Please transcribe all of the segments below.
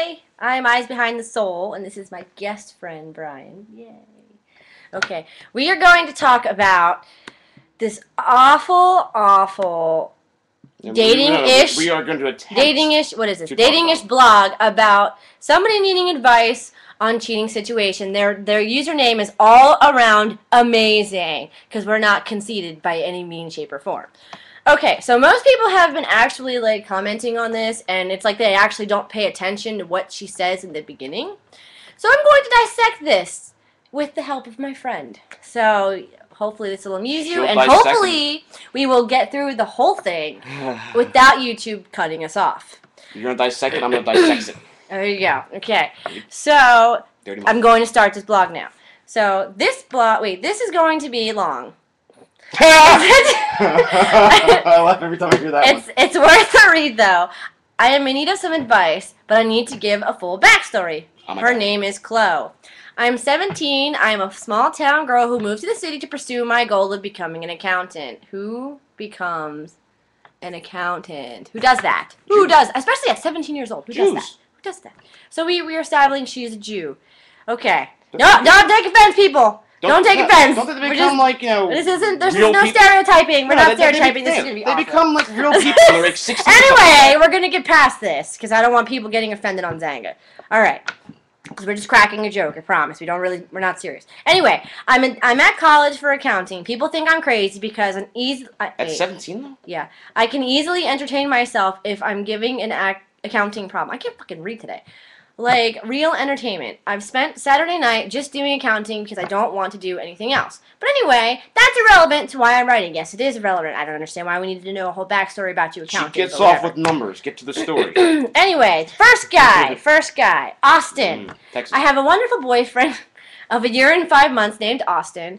Hi, I'm Eyes Behind the Soul, and this is my guest friend, Brian. Yay. Okay, we are going to talk about this awful dating-ish, we are going to attempt dating-ish, what is this? Dating-ish blog about somebody needing advice on cheating situation. Their username is all around amazing, because we're not conceited by any mean, shape, or form. Okay, so most people have been actually like commenting on this, and it's like they actually don't pay attention to what she says in the beginning. So I'm going to dissect this with the help of my friend. So hopefully this will amuse you, and hopefully we will get through the whole thing without YouTube cutting us off. You're going to dissect it, I'm going to dissect it. There you go. Okay, so I'm going to start this blog now. So this blog, this is going to be long. I laugh every time I hear that one. It's worth a read, though. I am in need of some advice, but I need to give a full backstory. Her name is Chloe. I'm 17. I am a small-town girl who moved to the city to pursue my goal of becoming an accountant. Who becomes an accountant? Who does that? Who does? Especially at 17 years old. Who does that? Who does that? So we are establishing she's a Jew. Okay. No, don't take offense, people. Don't take offense. Don't they become like, you know, this isn't, there's no stereotyping. We're not stereotyping. This is going to be awful. They become like real people. They're like 16. Anyway, we're going to get past this, because I don't want people getting offended on xanga. Alright. Because we're just cracking a joke, I promise. We're not serious. Anyway, I'm at college for accounting. People think I'm crazy because I'm At 17 though? Yeah. I can easily entertain myself if I'm giving an accounting problem. I can't fucking read today. Like, real entertainment. I've spent Saturday night just doing accounting because I don't want to do anything else. But anyway, that's irrelevant to why I'm writing. Yes, it is irrelevant. I don't understand why we need to know a whole backstory about you accounting. She gets off with numbers. Get to the story. Anyway, first guy, Austin. I have a wonderful boyfriend of 1 year and 5 months named Austin.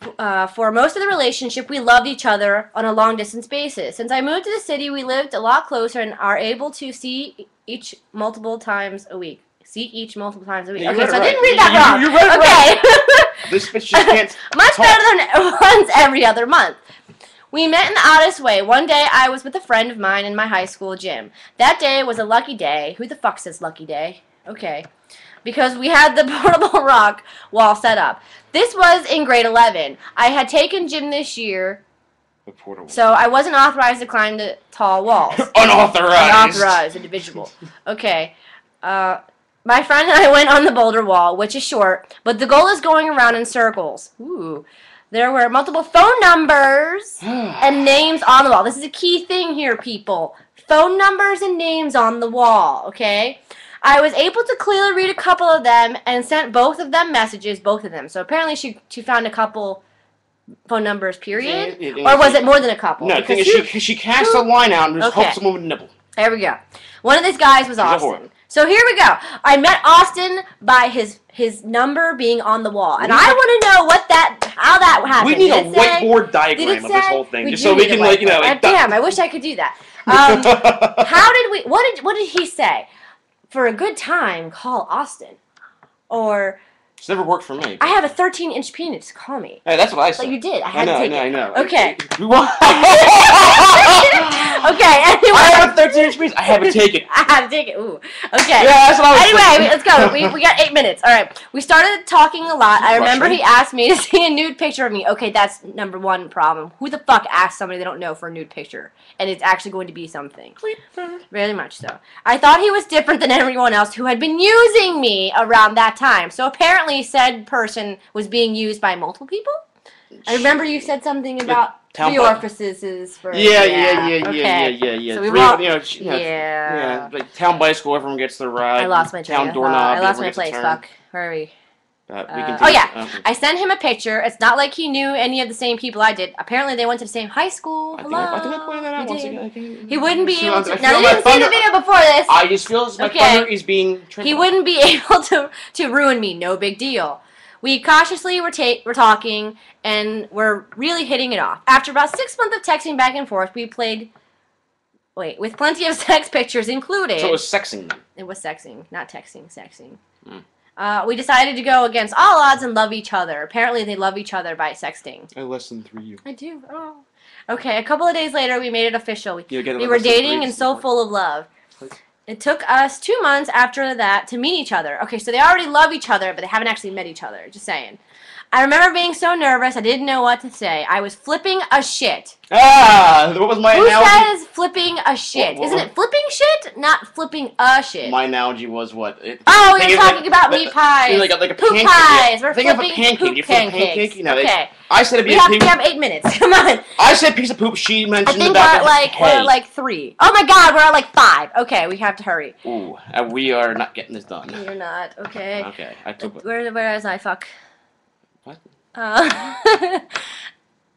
For most of the relationship, we loved each other on a long-distance basis. Since I moved to the city, we lived a lot closer and are able to see each multiple times a week. Okay, so I didn't read that wrong. You read it right. This bitch just can't Much better than once every other month. We met in the oddest way. One day, I was with a friend of mine in my high school gym. That day was a lucky day. Who the fuck says lucky day? Okay. Because we had the portable rock wall set up. This was in grade 11. I had taken gym this year, so I wasn't authorized to climb the tall walls. Unauthorized individual. Okay. My friend and I went on the boulder wall, which is short, but the goal is going around in circles. Ooh. There were multiple phone numbers and names on the wall. This is a key thing here, people. Phone numbers and names on the wall, okay? I was able to clearly read a couple of them and sent both of them messages, both of them. So apparently she found a couple phone numbers, period? Or was it more than a couple? No, the thing is she cast a line out and just hoped someone would nibble. There we go. One of these guys was Austin. So here we go. I met Austin by his number being on the wall. And I want to know how that happened. We need a whiteboard diagram of this whole thing. Just so we can, like, you know. Like, damn, I wish I could do that. What did he say? For a good time, call Austin. Or... It's never worked for me. I have a 13-inch penis. Call me. Hey, that's what I said. But you did. I know. Okay. Okay. Anyway. I have a 13-inch penis. I have to take it. I have to take it. Ooh. Okay. Yeah, that's what I was Anyway, let's go. We got 8 minutes. All right. We started talking a lot. I remember he asked me to see a nude picture of me. Okay, that's number one problem. Who the fuck asks somebody they don't know for a nude picture? And it's actually going to be something. Very much so. I thought he was different than everyone else who had been using me around that time. So apparently said person was being used by multiple people? I remember you said something about the orifices for... Yeah. So we were like town bicycle, everyone gets their ride. I lost my town doorknob. I lost my place, fuck. Where are we? I sent him a picture. It's not like he knew any of the same people I did. Apparently, they went to the same high school. I think I pointed that out once again. He wouldn't be able to... Now, they didn't see the video before this. I just feel as my thunder is being... He wouldn't be able to ruin me. No big deal. We cautiously were talking, and we're really hitting it off. After about 6 months of texting back and forth, we played... with plenty of sex pictures included. So it was sexing then? It was sexing, not texting, sexing. We decided to go against all odds and love each other. Apparently, they love each other by sexting. I less than 3 you. I do. Oh. Okay, a couple of days later, we made it official. We were dating and so full of love. It took us 2 months after that to meet each other. Okay, so they already love each other, but they haven't actually met each other. Just saying. I remember being so nervous, I didn't know what to say. I was flipping a shit. Ah, what was my analogy? Who says flipping a shit? Isn't it flipping shit? Not flipping a shit. My analogy was what? You're talking about meat pies. Like a poop pancake. Pies. We're think of a flipping pancake. poop You flip a pancakes. pancake. You know, okay. I said we have 8 minutes. Come on. I said piece of poop. She mentioned I think about we're at like 3. Oh my God, we're at like 5. Okay, we have to hurry. Ooh, we are not getting this done. You're not. Okay. Okay. I took it. Where is I? Fuck. What?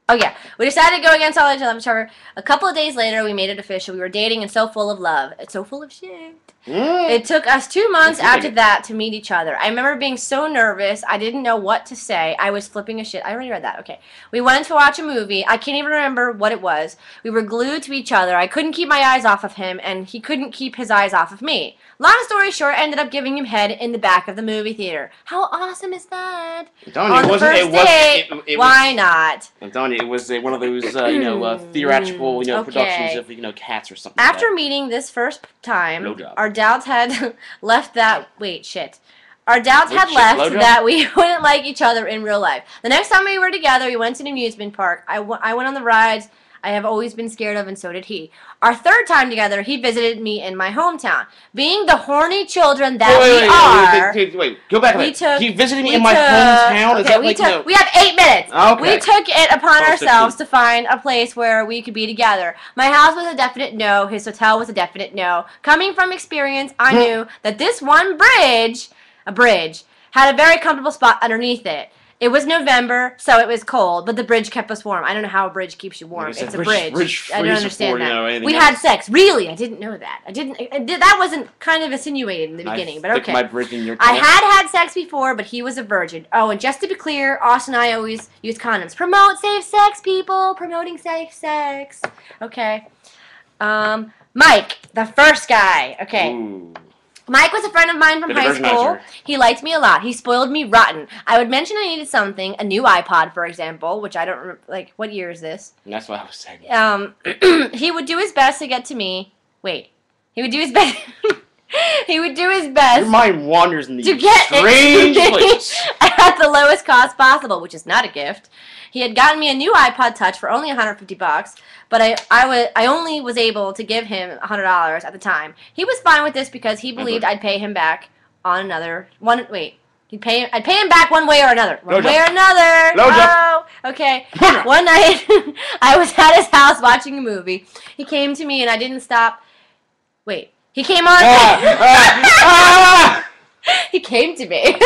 Oh yeah, we decided to go against all each other. A couple of days later, we made it official. We were dating and so full of love. It's so full of shit. It took us 2 months after that to meet each other. I remember being so nervous. I didn't know what to say. I was flipping a shit. I already read that. Okay. We went to watch a movie. I can't even remember what it was. We were glued to each other. I couldn't keep my eyes off of him, and he couldn't keep his eyes off of me. Long story short, I ended up giving him head in the back of the movie theater. How awesome is that? On the first date, why not? I'm telling you, it was one of those, theatrical, productions of, Cats or something. After meeting this first time, no job. Our doubts had left that. Wait, shit. Our doubts had left that we wouldn't like each other in real life. The next time we were together, we went to an amusement park. I went on the rides I have always been scared of, and so did he. Our third time together, he visited me in my hometown. Being the horny children that wait, go back a minute. He visited me in my hometown? Okay, we have 8 minutes. Okay. We took it upon ourselves to find a place where we could be together. My house was a definite no. His hotel was a definite no. Coming from experience, I knew that this one bridge, had a very comfortable spot underneath it. It was November, so it was cold, but the bridge kept us warm. I don't know how a bridge keeps you warm. It's a bridge. I don't understand that. We had sex. Really? I didn't know that. That wasn't kind of insinuated in the beginning, but okay. My bridge in your I had sex before, but he was a virgin. Oh, and just to be clear, Austin and I always use condoms. Promote safe sex, people. Promoting safe sex. Okay. Mike, the first guy. Okay. Ooh. Mike was a friend of mine from high school. He liked me a lot. He spoiled me rotten. I would mention I needed something, a new iPod, for example, which I don't remember, like, what year is this? And that's what I was saying. He would do his best to get to me. Wait. He would do his best. He would do his best. Your mind wanders in these strange places. At the lowest cost possible, which is not a gift. He had gotten me a new iPod Touch for only $150, but I only was able to give him $100 at the time. He was fine with this because he believed I'd pay him back on another one. Wait, I'd pay him back one way or another. One way or another. Oh, okay. One night, I was at his house watching a movie. He came to me and I didn't stop. Wait, he came on. He came to me.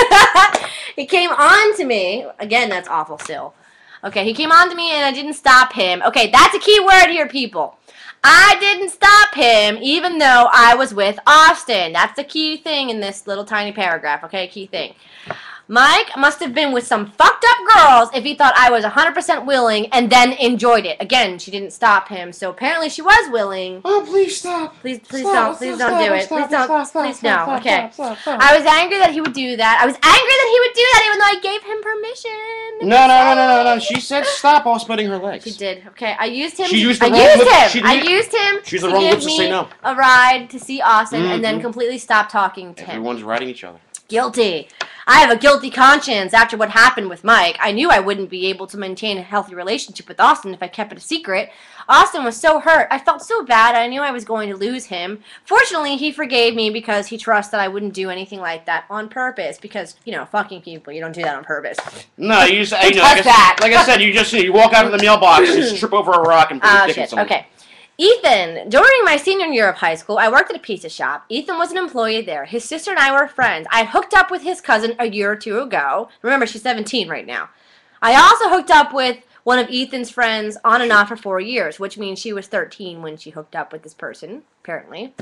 He came on to me. Again, that's awful still. Okay, he came on to me and I didn't stop him. Okay, that's a key word here, people. I didn't stop him even though I was with Austin. That's the key thing in this little tiny paragraph, okay? Key thing. Mike must have been with some fucked up girls if he thought I was 100% willing and then enjoyed it. Again, she didn't stop him, so apparently she was willing. Oh, please stop. Please don't do it. Please no. Okay. I was angry that he would do that. Even though I gave him permission. No. She said stop while spreading her legs. She did. Okay. I used him. I used him She's the to wrong give lips to say me no. a ride to see Austin and then completely stop talking to him. Everyone's riding each other. Guilty. I have a guilty conscience after what happened with Mike. I knew I wouldn't be able to maintain a healthy relationship with Austin if I kept it a secret. Austin was so hurt. I felt so bad. I knew I was going to lose him. Fortunately, he forgave me because he trusts that I wouldn't do anything like that on purpose. Because, fucking people, you don't do that on purpose. No, you just, like I said, you walk out of the mailbox, you trip over a rock and put your dick in someone. Okay. Ethan, during my senior year of high school, I worked at a pizza shop. Ethan was an employee there. His sister and I were friends. I hooked up with his cousin a year or two ago. Remember, she's 17 right now. I also hooked up with one of Ethan's friends on and off for 4 years, which means she was 13 when she hooked up with this person, apparently.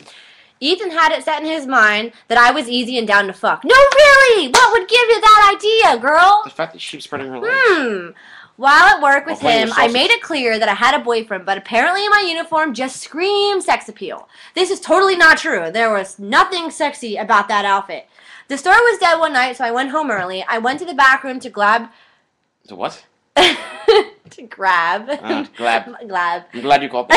Ethan had it set in his mind that I was easy and down to fuck. No, really? What would give you that idea, girl? The fact that she was spreading her legs. While at work with him, I made it clear that I had a boyfriend, but apparently my uniform just screamed sex appeal. This is totally not true. There was nothing sexy about that outfit. The store was dead one night, so I went home early. I went to the back room to grab... To what? to grab. Glab. Glab. I'm glad you called me.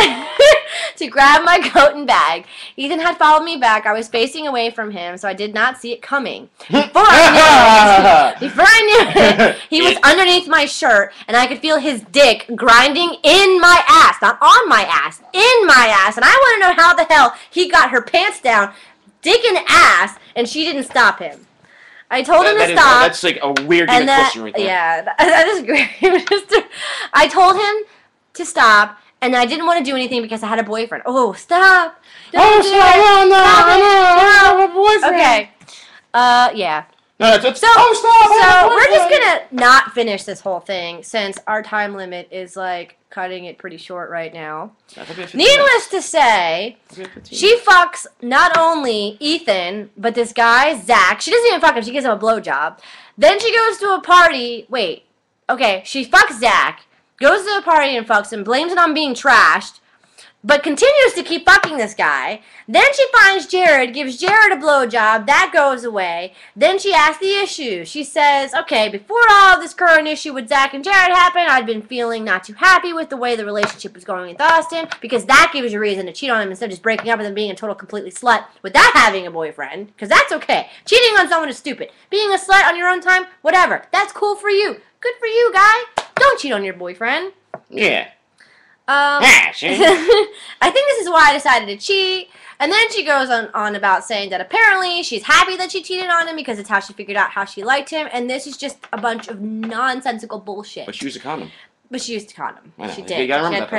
to grab my coat and bag. Ethan had followed me back. I was facing away from him, so I did not see it coming. Before I knew it, he was underneath my shirt, and I could feel his dick grinding in my ass. Not on my ass, in my ass. And I want to know how the hell he got her pants down, dick and ass, and she didn't stop him. I told him to stop. That's like a weird question right there. Yeah, that is great. I told him to stop, and I didn't want to do anything because I had a boyfriend. Oh, stop! Don't do it. I have a boyfriend. Okay. Yeah. No, stop! So we're just gonna not finish this whole thing since our time limit is like cutting it pretty short right now. Needless to say, she fucks not only Ethan but this guy Zach. She doesn't even fuck him. She gives him a blowjob. Then she goes to a party. Wait. Okay. She fucks Zach, goes to a party and fucks him, blames it on being trashed, but continues to keep fucking this guy. Then she finds Jared, gives Jared a blowjob. That goes away. Then she asks the issue. She says, okay, before all this current issue with Zach and Jared happened, I'd been feeling not too happy with the way the relationship was going with Austin, because that gives you a reason to cheat on him instead of just breaking up and then being a total completely slut without having a boyfriend, because that's okay. Cheating on someone is stupid. Being a slut on your own time, whatever. That's cool for you. Good for you, guy. Don't cheat on your boyfriend. Yeah. I think this is why I decided to cheat. And then she goes on about saying that apparently she's happy that she cheated on him because it's how she figured out how she liked him. And this is just a bunch of nonsensical bullshit. But she used a condom. She used a condom. She did.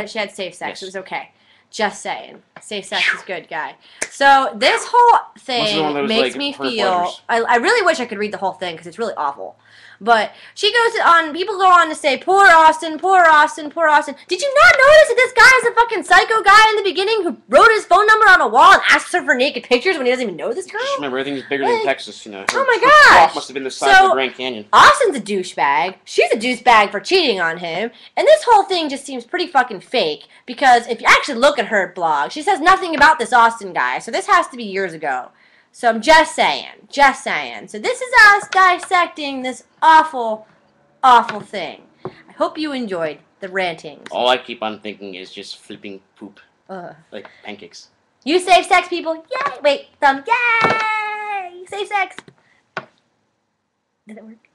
She had safe sex. Yes. It was okay. Just saying. Safe sex is good, guy. So this whole thing makes me feel... I really wish I could read the whole thing because it's really awful. But she goes on, people go on to say, poor Austin, poor Austin, poor Austin. Did you not notice that this guy is a fucking psycho guy in the beginning who wrote his phone number on a wall and asks her for naked pictures when he doesn't even know this girl? Just remember, everything's bigger than Texas, you know. Oh my gosh. Must have been the size of the Grand Canyon. Austin's a douchebag. She's a douchebag for cheating on him. And this whole thing just seems pretty fucking fake because if you actually look at her blog, she says nothing about this Austin guy. So this has to be years ago. So I'm just saying. So this is us dissecting this awful, awful thing. I hope you enjoyed the rantings. All I keep on thinking is just flipping poop. Like pancakes. You safe sex, people. Yay! Wait, yay! Safe sex. Did it work?